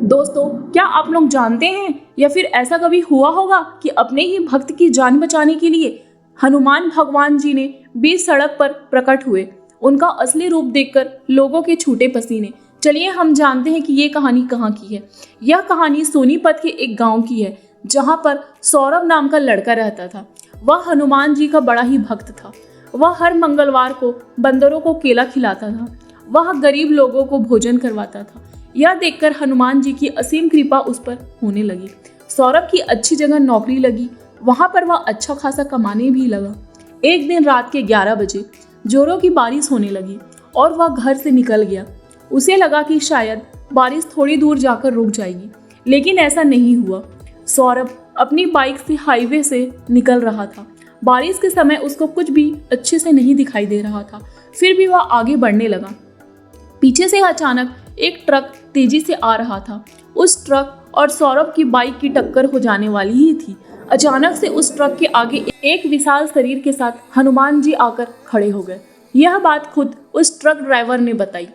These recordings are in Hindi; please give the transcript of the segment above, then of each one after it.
दोस्तों, क्या आप लोग जानते हैं या फिर ऐसा कभी हुआ होगा कि अपने ही भक्त की जान बचाने के लिए हनुमान भगवान जी ने बीच सड़क पर प्रकट हुए। उनका असली रूप देखकर लोगों के छूटे पसीने। चलिए हम जानते हैं कि ये कहानी कहाँ की है। यह कहानी सोनीपत के एक गांव की है, जहां पर सौरभ नाम का लड़का रहता था। वह हनुमान जी का बड़ा ही भक्त था। वह हर मंगलवार को बंदरों को केला खिलाता था। वह गरीब लोगों को भोजन करवाता था। यह देखकर हनुमान जी की असीम कृपा उस पर होने लगी। सौरभ की अच्छी जगह नौकरी लगी। वहां पर वह अच्छा खासा कमाने भी लगा। एक दिन रात के 11 बजे जोरों की बारिश होने लगी और वह घर से निकल गया। उसे लगा कि शायद बारिश थोड़ी दूर जाकर रुक जाएगी, लेकिन ऐसा नहीं हुआ। सौरभ अपनी बाइक से हाईवे से निकल रहा था। बारिश के समय उसको कुछ भी अच्छे से नहीं दिखाई दे रहा था, फिर भी वह आगे बढ़ने लगा। पीछे से अचानक एक ट्रक तेजी से आ रहा था। उस ट्रक और सौरभ की बाइक की टक्कर हो जाने वाली ही थी। अचानक से उस ट्रक के आगे एक विशाल शरीर के साथ हनुमान जी आकर खड़े हो गए। यह बात खुद उस ट्रक ड्राइवर ने बताई।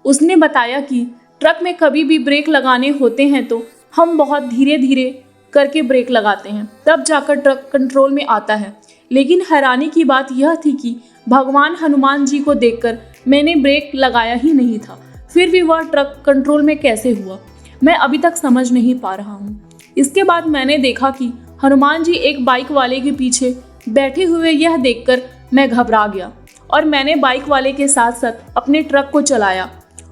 उसने बताया कि ट्रक में कभी भी ब्रेक लगाने होते हैं तो हम बहुत धीरे धीरे करके ब्रेक लगाते हैं, तब जाकर ट्रक कंट्रोल में आता है। लेकिन हैरानी की बात यह थी कि भगवान हनुमान जी को देखकर मैंने ब्रेक लगाया ही नहीं था, फिर भी वह ट्रक कंट्रोल में कैसे हुआ, मैं अभी तक समझ नहीं पा रहा हूँ। इसके बाद मैंने देखा कि हनुमान जी एक बाइक वाले के पीछे बैठे हुए। यह देखकर मैं घबरा गया और मैंने बाइक वाले के साथ साथ अपने ट्रक को चलाया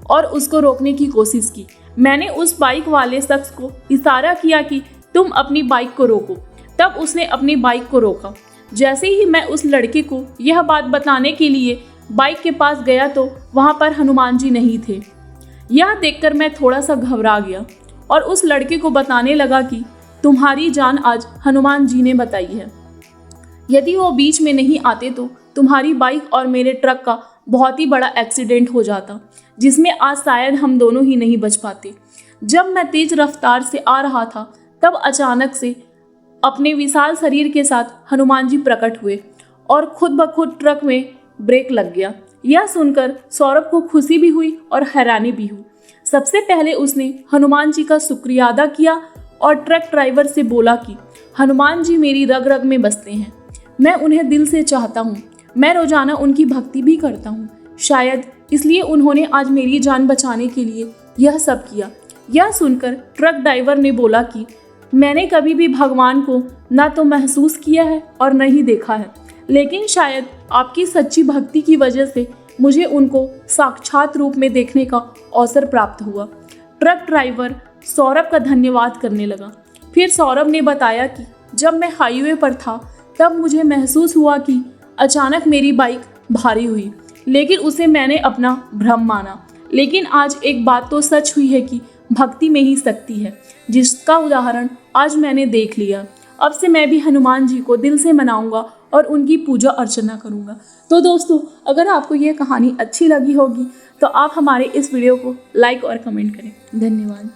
और उसको रोकने की कोशिश की। मैंने उस बाइक वाले शख्स को इशारा किया कि तुम अपनी बाइक को रोको। तब उसने अपनी बाइक को रोका। जैसे ही मैं उस लड़के को यह बात बताने के लिए बाइक के पास गया तो वहां पर हनुमान जी नहीं थे। यह देखकर मैं थोड़ा सा घबरा गया और उस लड़के को बताने लगा कि तुम्हारी जान आज हनुमान जी ने बताई है। यदि वो बीच में नहीं आते तो तुम्हारी बाइक और मेरे ट्रक का बहुत ही बड़ा एक्सीडेंट हो जाता, जिसमें आज शायद हम दोनों ही नहीं बच पाते। जब मैं तेज रफ्तार से आ रहा था तब अचानक से अपने विशाल शरीर के साथ हनुमान जी प्रकट हुए और खुद ब खुद ट्रक में ब्रेक लग गया। यह सुनकर सौरभ को खुशी भी हुई और हैरानी भी हुई। सबसे पहले उसने हनुमान जी का शुक्रिया अदा किया और ट्रक ड्राइवर से बोला कि हनुमान जी मेरी रग रग में बसते हैं। मैं उन्हें दिल से चाहता हूँ। मैं रोजाना उनकी भक्ति भी करता हूँ। शायद इसलिए उन्होंने आज मेरी जान बचाने के लिए यह सब किया। यह सुनकर ट्रक ड्राइवर ने बोला कि मैंने कभी भी भगवान को ना तो महसूस किया है और न ही देखा है, लेकिन शायद आपकी सच्ची भक्ति की वजह से मुझे उनको साक्षात रूप में देखने का अवसर प्राप्त हुआ। ट्रक ड्राइवर सौरभ का धन्यवाद करने लगा। फिर सौरभ ने बताया कि जब मैं हाईवे पर था तब मुझे महसूस हुआ कि अचानक मेरी बाइक भारी हुई, लेकिन उसे मैंने अपना भ्रम माना। लेकिन आज एक बात तो सच हुई है कि भक्ति में ही शक्ति है, जिसका उदाहरण आज मैंने देख लिया। अब से मैं भी हनुमान जी को दिल से मनाऊंगा और उनकी पूजा अर्चना करूंगा। तो दोस्तों, अगर आपको ये कहानी अच्छी लगी होगी तो आप हमारे इस वीडियो को लाइक और कमेंट करें। धन्यवाद।